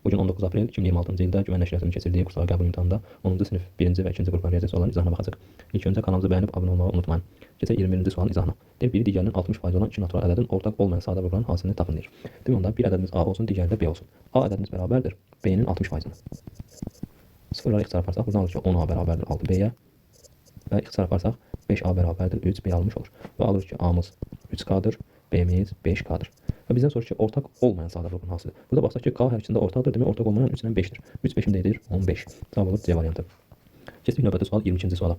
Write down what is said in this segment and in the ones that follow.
Bugün 19 aprel 2026-cı ildə Güvən Nəşriyyatının keçirdiyi kurslara qəbul imtahanında 10-cu sinif 1-ci və 2-ci qrupların riyaziyyat suallarının izahına baxacaq. İlk öncə kanalımıza bəyənib abunə olmağı unutmayın. Keçək 21-ci sualın izahına. Deyir, biri digərinin 60% olan iki natural ədədin ortaq olmayan sadə qrupların hasilini tapın deyir. Demək onda bir ədədimiz A olsun, digəri də B olsun. A ədədimiz bərabərdir B-nin 60%-ına. Sıfırları ixtisar yaparsaq, buradan alır ki 10A bərabərdir 6B-yə və ixtisar yaparsaq 5A bərabərdir 3B almış olur. Və alır ki A-mız 3K-dır, B-miz 5K-dır. Və bizdən soruşur ki, ortaq olmayan sadə qrupun hansıdır? Burada baxsaq ki, K hər ikisində ortaqdır, demək ortaq olmayan 3-dən 5-dir. 3 5-in edir 15. Cavab olur C variantı. Keçdik növbəti sual 22-ci suala.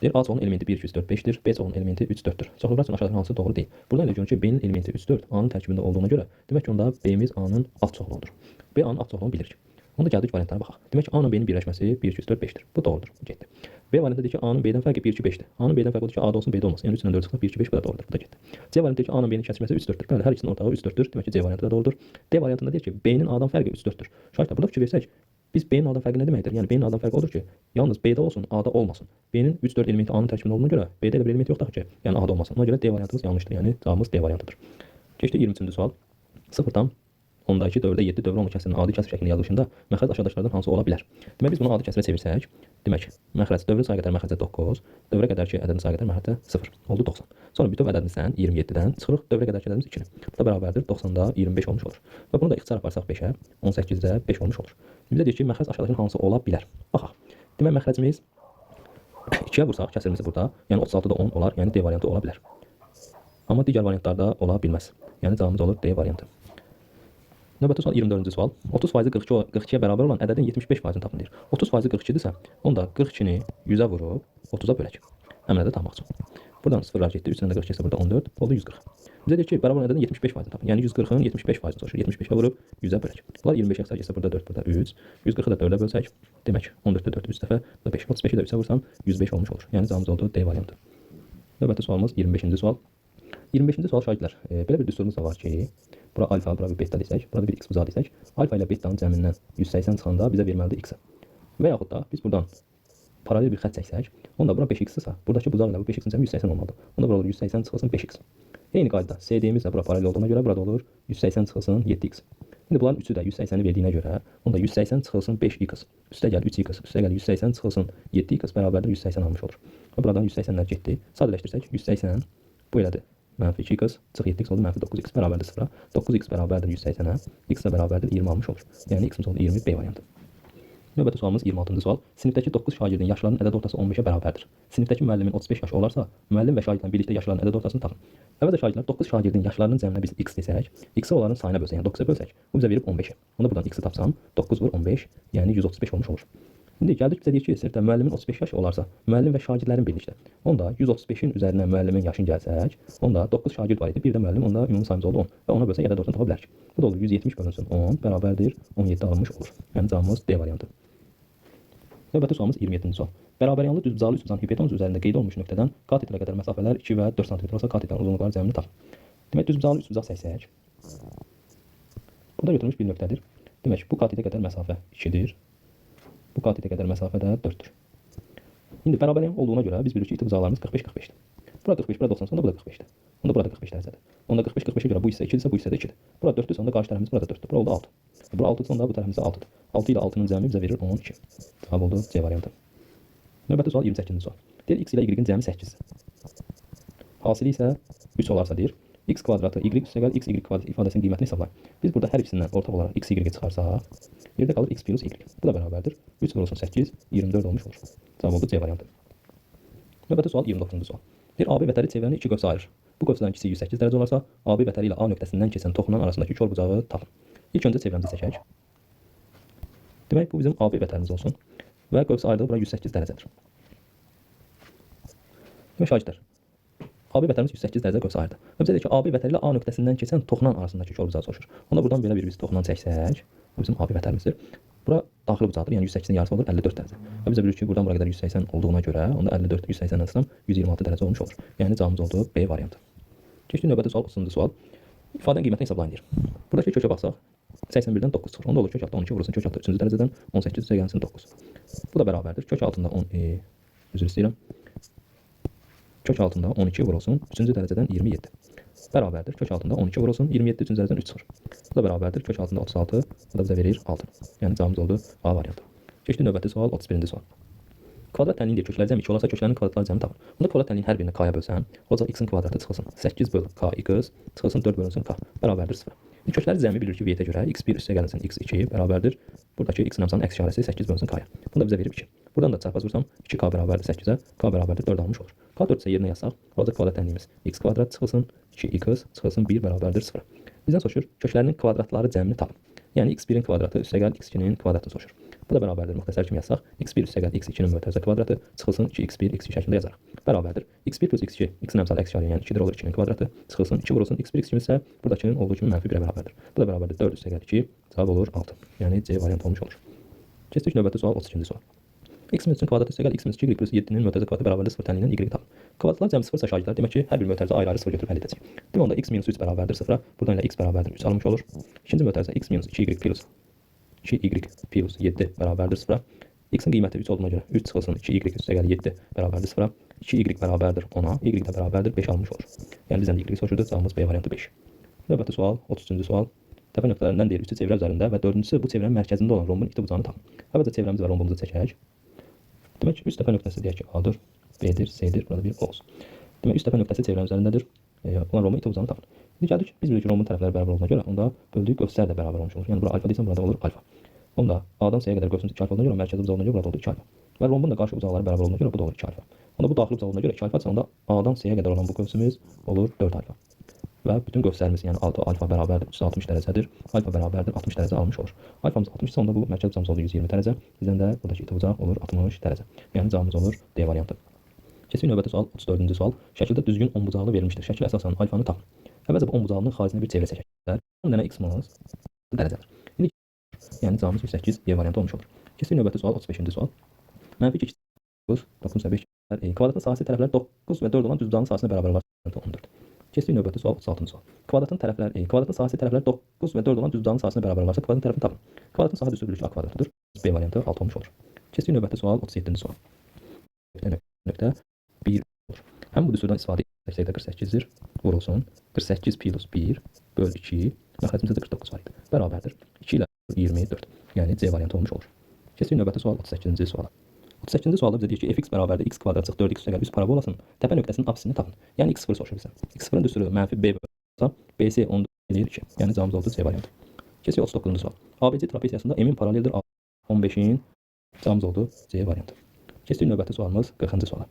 Deyir, A çoxunun elementi 1, 2, 3, 4, 5-dir, B çoxunun elementi 3, 4-dür. Çoxluqlar üçün aşağıdakı hansı doğru deyil? Burada elə görünür ki, B-nin elementi 3, 4 A-nın tərkibində olduğuna görə, demək ki, onda B-miz A-nın alt çoxluğudur. B A-nın alt çoxluğunu bilirik. Onda gəldik variantlara baxaq. Demək ki, A ilə B-nin birləşməsi 1, 2, 3, 4, 5-dir. Bu doğrudur. Bu getdi. B variantı deyir ki, A-nın B-dən fərqi 1, 2, 5-dir. A-nın B-dən fərqi odur ki, A-da olsun, B-də olmasın. Yəni 3 ilə 4 çıxsa 1, 2, 5 bu da doğrudur. Bu da getdi. C variantı deyir ki, A-nın B-nin kəsməsi 3, 4-dür. Bəli, hər ikisinin ortağı 3, 4-dür. Demək ki, C variantı da doğrudur. D variantında deyir ki, B-nin A-dan fərqi 3, 4-dür. Şahidlər, burada fikir versək, biz B-nin A-dan fərqi nə deməkdir? Yəni B-nin A-dan fərqi odur ki, yalnız B-də olsun, A-da olmasın. B-nin 3, 4 elementi A-nın tərkibində olduğuna görə B-də elə bir elementi yoxdur ki, yəni A-da olmasın. Ona görə D variantımız yanlışdır. Yəni cavabımız D variantıdır. Keçdik 23-cü sual. 0-dan 10-dakı 4-ə 7 dövrə olma kəsirinin adi kəsir şəklində yazılışında məxrəc aşağıdakılardan hansı ola bilər? Demək biz bunu adi kəsirə çevirsək, demək məxrəc dövrün sayı qədər məxrəcə 9, dövrə qədərki ədədin sayı qədər məxrəcə 0 oldu 90. Sonra bütöv ədədimizdən 27-dən çıxırıq, dövrə qədərki ədədimiz 2-ni. Bu da bərabərdir 90-da 25 olmuş olur. Və bunu da ixtisar yaparsaq 5-ə, 18-də 5 olmuş olur. Bizə deyir ki, məxrəc aşağıdakının hansı ola bilər? Baxaq. Demək məxrəcimiz 2-yə vursaq kəsirimizi burada, yəni 36-da 10 olar, yəni D variantı ola bilər. Amma digər variantlarda ola bilməz. Yəni cavabımız olur D variantı. Növbəti sual 24-cü sual. 30% 42-yə bərabər olan ədədin 75%-ni tapın deyir. 30% 42-dirsə, onda 42-ni 100-ə vurub 30-a bölək. Əmrədə tapmaq üçün. Buradan sıfırlar getdi, 3-dən də 42 isə burada 14, oldu 140. Bizə deyir ki, bərabər olan ədədin 75%-ni tapın. Yəni 140-ın 75%-ni soruşur. 75-ə vurub 100-ə bölək. Bunlar 25-ə ixtisar getsə burada 4, burada 3. 140-ı da 4-ə bölsək, demək 14-də 4 3 dəfə, burada 5. 35-i də 3-ə vursam 105 olmuş olur. Yəni cavabımız oldu D variantı. Növbəti sualımız 25-ci sual. 25-ci sual şagirdlər. Belə bir düsturumuz da var ki, bura alfa, bura bir beta desək, burada bir x buzağı desək, alfa ilə betanın cəmindən 180 çıxanda bizə verməlidir x-ə. Və yaxud da biz buradan paralel bir xətt çəksək, onda bura 5x-sə, buradakı buzaq ilə bu 5x-in cəmi 180 olmalıdır. Onda bura olur 180 çıxılsın 5x. Eyni qaydada CD-miz də bura paralel olduğuna görə burada olur 180 çıxılsın 7x. İndi bunların üçü də 180-i verdiyinə görə, onda 180 çıxılsın 5x, üstə gəl 3x, üstə gəl 180 çıxılsın 7x bərabərdir 180 almış olur. Və buradan 180-lər getdi. Sadələşdirsək 180 bu elədir. Mənfi 2x çıx 7x oldu, mənfi 9x bərabərdir 0-a. 9x bərabərdir 180-ə, x də bərabərdir 20 almış olur. Yəni x-imiz oldu 20 B variantı. Növbəti sualımız 26-cı sual. Sinifdəki 9 şagirdin yaşlarının ədəd ortası 15-ə bərabərdir. Sinifdəki müəllimin 35 yaşı olarsa, müəllim və şagirdlə birlikdə yaşlarının ədəd ortasını tapın. Əvvəlcə şagirdlər 9 şagirdin yaşlarının cəminə biz x desək, x-i onların sayına bölsək, yəni 9-a bölsək, bu bizə verib 15-i. Onda buradan x-i tapsam, 9 vur 15, yəni 135 olmuş olur. İndi gəldik bizə deyir ki, sinifdə müəllimin 35 yaşı olarsa, müəllim və şagirdlərin birlikdə. Onda 135-in üzərinə müəllimin yaşını gəlsək, onda 9 şagird var idi, bir də müəllim, onda ümumi sayımız oldu 10 və ona bölsək ədəd ortasını tapa bilərik. Bu da olur 170 bölünsün 10 bərabərdir 17 alınmış olur. Yəni cavabımız D variantı. Növbəti sualımız 27-ci sual. Bərabəryanlı düzbucaqlı üçbucağın hipotenuz üzərində qeyd olunmuş nöqtədən katetrə qədər məsafələr 2 və 4 sm olsa katetranın uzunluqları cəmini tapın. Demək düzbucaqlı üçbucaq çəksək. Burada götürülmüş bir nöqtədir. Demək bu katetrə qədər məsafə 2-dir. Bu katetə qədər məsafə də 4-dür. İndi bərabəryan olduğuna görə biz bilirik ki, iti bucaqlarımız 45-45-dir. Burada 45, burada 90, onda burada 45-dir. Onda burada 45 dərəcədir. Onda 45-45-ə görə bu hissə 2-dirsə, bu hissə də 2-dir. Burada 4-dürsə, onda qarşı tərəfimiz burada 4-dür. Bura oldu 6. Bura 6-dırsa, onda bu tərəfimiz 6-dır. 6 ilə 6-nın cəmi bizə verir 12. Cavab oldu C variantı. Növbəti sual 28-ci sual. Deyir, x ilə y-in cəmi 8-dir. Hasili isə 3 olarsa deyir, x kvadratı y üstə gəl x y kvadrat ifadəsinin qiymətini hesablayın. Biz burada hər ikisindən ortaq olaraq x y çıxarsaq, yerdə qalır x plus y. Bu da bərabərdir. 3 vurulsun 8, 24 olmuş olur. Cavab oldu C variantı. Növbəti sual 29-cu sual. Deyir, AB vətəri çevrəni 2 qövsə ayırır. Bu qövsələrin ikisi 108 dərəcə olarsa, AB vətəri ilə A nöqtəsindən keçən toxunan arasındakı kol bucağı tapın. İlk öncə çevrəmizi çəkək. Demək, bu bizim AB vətərimiz olsun. Və qövsə ayrılığı bura 108 dərəcədir. Demək, şagirdlər, AB vətərimiz 108 dərəcə qövsə ayırdı. Və bizə deyir ki, AB vətəri ilə A nöqtəsindən keçən toxunan arasındakı kol bucağı soruşur. Onda buradan belə bir biz toxunan çəksək, bu bizim AB vətərimizdir. Bura daxili bucaqdır, yəni 108-in yarısı olur 54 dərəcə. Və bizə bilir ki, buradan bura qədər 180 olduğuna görə, onda 54 180-dən çıxsam 126 dərəcə olmuş olur. Yəni cavabımız oldu B variantı. Keçdik növbəti sual 30-cu sual. İfadənin qiymətini hesablayın deyir. Buradakı kökə baxsaq, 81-dən 9 çıxır. Onda olur kök altında 12 vurulsun kök altı 3-cü dərəcədən 18 üzrə gəlsin 9. Bu da bərabərdir. Kök altında 10 üzr istəyirəm. Kök altında 12 vurulsun 3-cü dərəcədən 27. bərabərdir. Kök altında 12 vurulsun. 27 üçün üzərindən 3 çıxır. Bu da bərabərdir. Kök altında 36. Bu da bizə verir 6. Yəni cavabımız oldu A variantı. Keçdik növbəti sual 31-ci sual. Kvadrat tənliyin deyir, kökləri cəmi 2 olsa köklərinin kvadratları cəmi tapın. Bunda kvadrat tənliyin hər birini k-ya bölsən, olacaq x-in kvadratı çıxılsın 8 böl k x çıxılsın 4 bölünsün k bərabərdir 0. Kökləri cəmi bilir ki, v-yə görə x1 üstə gəlinsin x2 bərabərdir. Buradakı x-in hamısının əks işarəsi 8 bölünsün k-ya. Bunu da bizə verib 2. Buradan da çarpaz vursam 2k bərabərdir 8-ə, k bərabərdir 4 almış olur. K4 isə yerinə yazsaq, olacaq kvadrat tənliyimiz x kvadrat çıxılsın 2x çıxılsın 1 bərabərdir 0. Bizdən soruşur, köklərinin kvadratları cəmini tapın. Yəni x1-in kvadratı üstə gəl x2-nin kvadratını soruşur. Bu da bərabərdir. Müxtəsər kimi yazsaq, x1 üstə gəl x2-nin mötərizə kvadratı çıxılsın 2x1 x2 şəklində yazarıq. Bərabərdir. x1 plus x2 x-in əmsalı əks işarə, yəni 2-dir olur 2-nin kvadratı çıxılsın 2 vurulsun x1 x2 isə buradakının olduğu kimi mənfi 1-ə bərabərdir. Bu da bərabərdir 4 üstə gəl 2 cavab olur 6. Yəni C variantı olmuş olur. Keçdik növbəti sual 32-ci sual. X-in üçün kvadratı üstə gəl x-in 2 plus 7-nin mötərizə kvadratı bərabərdir 0 tənliyindən y tapın. Kvadratlar cəmi 0 şagirlər. Demək ki, hər bir mötərizə ayrı-ayrı 0 götürüb həll edəcəyik. Demək onda x minus 3 bərabərdir 0-a. Buradan ilə x bərabərdir 3 almış olur. İkinci mötərizə x minus 2y plus 2y plus 7 bərabərdir 0-a. X-in qiyməti 3 olduğuna görə 3 çıxılsın 2y üstə gəl 7 bərabərdir 0-a. 2y bərabərdir 10-a, y də bərabərdir 5 almış olur. Yəni bizdən y soruşuldu, cavabımız B variantı 5. Növbəti sual 33-cü sual. Təpə nöqtələrindən deyir, 3-ü çevrə üzərində və 4-cüsü bu çevrənin mərkəzində olan rombun iti bucağını tapın. Əvvəlcə çevrəmiz və rombumuzu çəkək. Demək ki, üst təpə nöqtəsi deyək ki, A-dır, B-dir, C-dir, burada bir O olsun. Demək, üst təpə nöqtəsi çevrənin üzərindədir. Olan rombun iti bucağını tapın. İndi gəldik, biz bilirik ki, rombun tərəfləri bərabər olduğuna görə, onda böldüyü qövslər də bərabər olmuş olur. Yəni, bura alfa deyilsən, burada olur alfa. Onda A-dan C-yə qədər qövsümüz 2 alfa olduğuna görə, mərkəzi bucaq olduğuna görə, burada olur 2 alfa. Və rombun da qarşı bucaqları bərabər olduğuna görə, bu da olur 2 alfa. Onda bu daxili bucaq olduğuna görə 2 alfa çıxanda A-dan C-yə qədər olan bu qövsümüz olur 4 alfa. Və bütün qövslərimiz, yəni 6 alfa bərabərdir 360 dərəcədir. Alfa bərabərdir 60 dərəcə almış olur. Alfamız 60 isə onda bu mərkəz bucağımız olur 120 dərəcə. Bizdən də buradakı iti bucaq olur 60 dərəcə. Yəni cavabımız olur D variantı. Keçək növbəti sual 34-cü sual. Şəkildə düzgün 10 bucaqlı verilmişdir. Şəkil əsasən alfanı tapın. Əvvəlcə bu 10 bucağının xaricinə bir çevrə çəkək. 10 dənə x-imiz dərəcədir. İndi yəni cavabımız 108 E variantı olmuş olur. Keçək növbəti sual 35-ci sual. Mənfi 2 9 5 kvadratın sahəsi tərəfləri 9 və 4 olan düz bucağın sahəsinə bərabər var. 14. Keçdik növbəti sual 36-cı sual. Kvadratın sahəsi tərəfləri 9 və 4 olan düz bucağın sahəsinə bərabər varsa kvadratın tərəfini tapın. Kvadratın sahə düzü bölgüsü A kvadratıdır. B variantı 6 olmuş olur. Keçdik növbəti sual 37-ci sual. Nöqtə 1 olur. Həmin bu düsturdan istifadə etsək də 48-dir. Vurulsun. 48 plus 1 böl 2 məxrəcimizdə 49 var idi. Bərabərdir. 2 ilə 24. Yəni C variantı olmuş olur. Keçdik növbəti sual 38-ci suala. 38-ci sualda bizə deyir ki, fx bərabərdir x kvadrat çıx 4x üstə gəl 100 parabolasının təpə nöqtəsinin apsisini tapın. Yəni x0 soruşur bizə. x0-ın düsturu mənfi b bölsə, bc 10 eləyir 2. Yəni cavabımız oldu C variantı. Keçək 39-cu sual. ABC trapeziyasında m-in paraleldir 15-in cavabımız oldu C variantı. Keçdik növbəti sualımız 40-cı suala.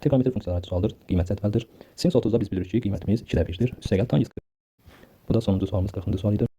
Trigonometri funksiyaları sualdır, qiymət cədvəldir. Sinus 30-da biz bilirik ki, qiymətimiz 2-də 1-dir. Üstə gəl tan 140. Bu da sonuncu sualımız 40-cı sual idi.